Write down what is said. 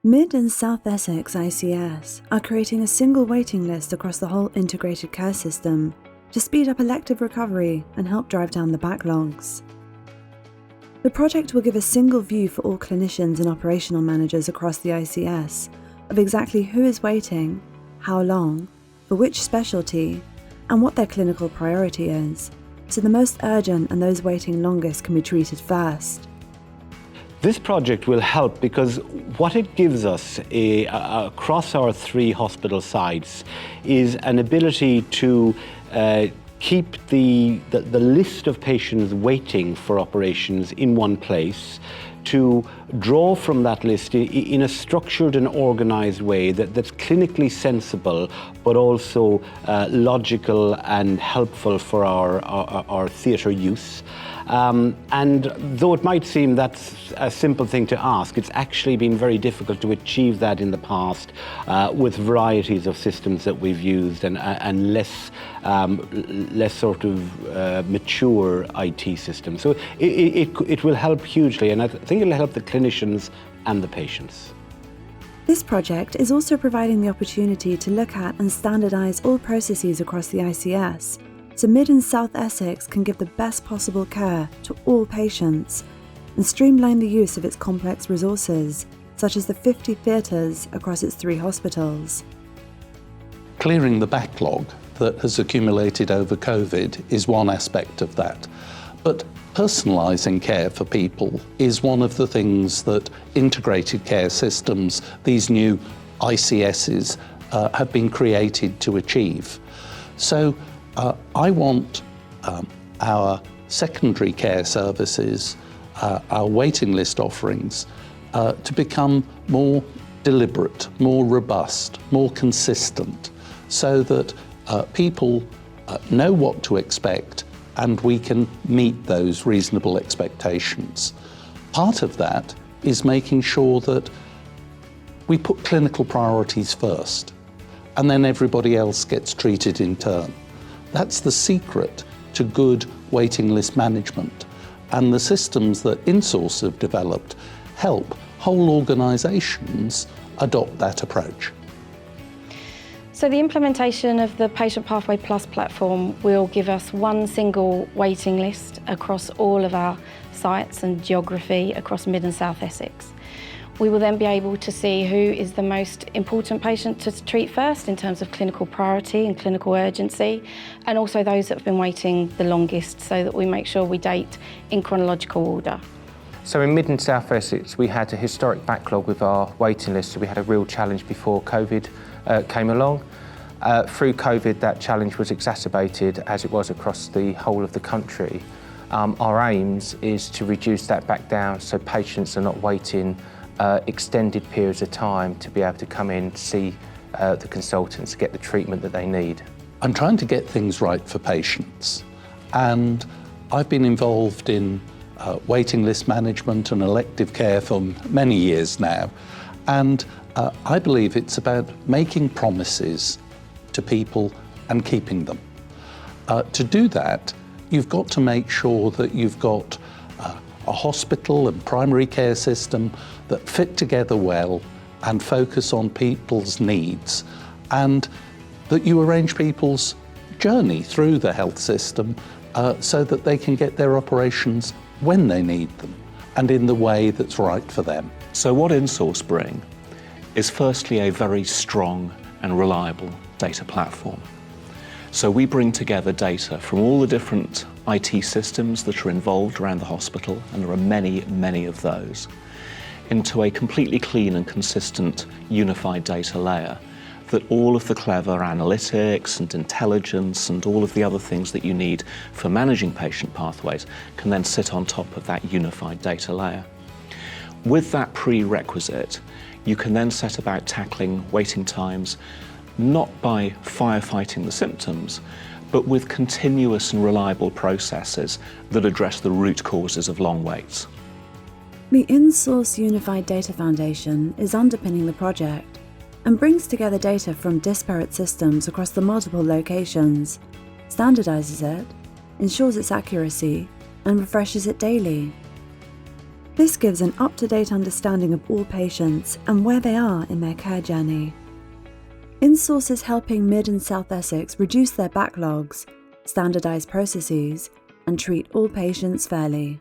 Mid and South Essex ICS are creating a single waiting list across the whole integrated care system to speed up elective recovery and help drive down the backlogs. The project will give a single view for all clinicians and operational managers across the ICS of exactly who is waiting, how long, for which specialty, and what their clinical priority is, so the most urgent and those waiting longest can be treated first. This project will help because what it gives us across our 3 hospital sites is an ability to keep the list of patients waiting for operations in one place, to draw from that list in a structured and organized way that's clinically sensible, but also logical and helpful for our theatre use. And though it might seem that's a simple thing to ask, it's actually been very difficult to achieve that in the past with varieties of systems that we've used and less sort of mature IT systems. So it will help hugely, and I think it'll help the clinicians and the patients. This project is also providing the opportunity to look at and standardize all processes across the ICS, so Mid and South Essex can give the best possible care to all patients and streamline the use of its complex resources, such as the 50 theatres across its 3 hospitals. Clearing the backlog that has accumulated over COVID is one aspect of that. But personalising care for people is one of the things that integrated care systems, these new ICSs, have been created to achieve. So I want our secondary care services, our waiting list offerings, to become more deliberate, more robust, more consistent, so that people know what to expect and we can meet those reasonable expectations. Part of that is making sure that we put clinical priorities first, and then everybody else gets treated in turn. That's the secret to good waiting list management, and the systems that InSource have developed help whole organisations adopt that approach. So the implementation of the Patient Pathway Plus platform will give us one single waiting list across all of our sites and geography across Mid and South Essex. We will then be able to see who is the most important patient to treat first in terms of clinical priority and clinical urgency, and also those that have been waiting the longest, so that we make sure we date in chronological order. So in Mid and South Essex, we had a historic backlog with our waiting list, so we had a real challenge before COVID came along. Through COVID, that challenge was exacerbated as it was across the whole of the country. Our aims is to reduce that back down so patients are not waiting extended periods of time to be able to come in, see the consultants, to get the treatment that they need. I'm trying to get things right for patients, and I've been involved in waiting list management and elective care for many years now, and I believe it's about making promises to people and keeping them. To do that, you've got to make sure that you've got a hospital and primary care system that fit together well and focus on people's needs, and that you arrange people's journey through the health system so that they can get their operations when they need them and in the way that's right for them. So what InSource bring is firstly a very strong and reliable data platform. So we bring together data from all the different IT systems that are involved around the hospital, and there are many, many of those, into a completely clean and consistent unified data layer that all of the clever analytics and intelligence and all of the other things that you need for managing patient pathways can then sit on top of that unified data layer. With that prerequisite, you can then set about tackling waiting times, not by firefighting the symptoms, but with continuous and reliable processes that address the root causes of long waits. The InSource Unified Data Foundation is underpinning the project and brings together data from disparate systems across the multiple locations, standardizes it, ensures its accuracy, and refreshes it daily. This gives an up-to-date understanding of all patients and where they are in their care journey. InSource is helping Mid and South Essex reduce their backlogs, standardise processes, and treat all patients fairly.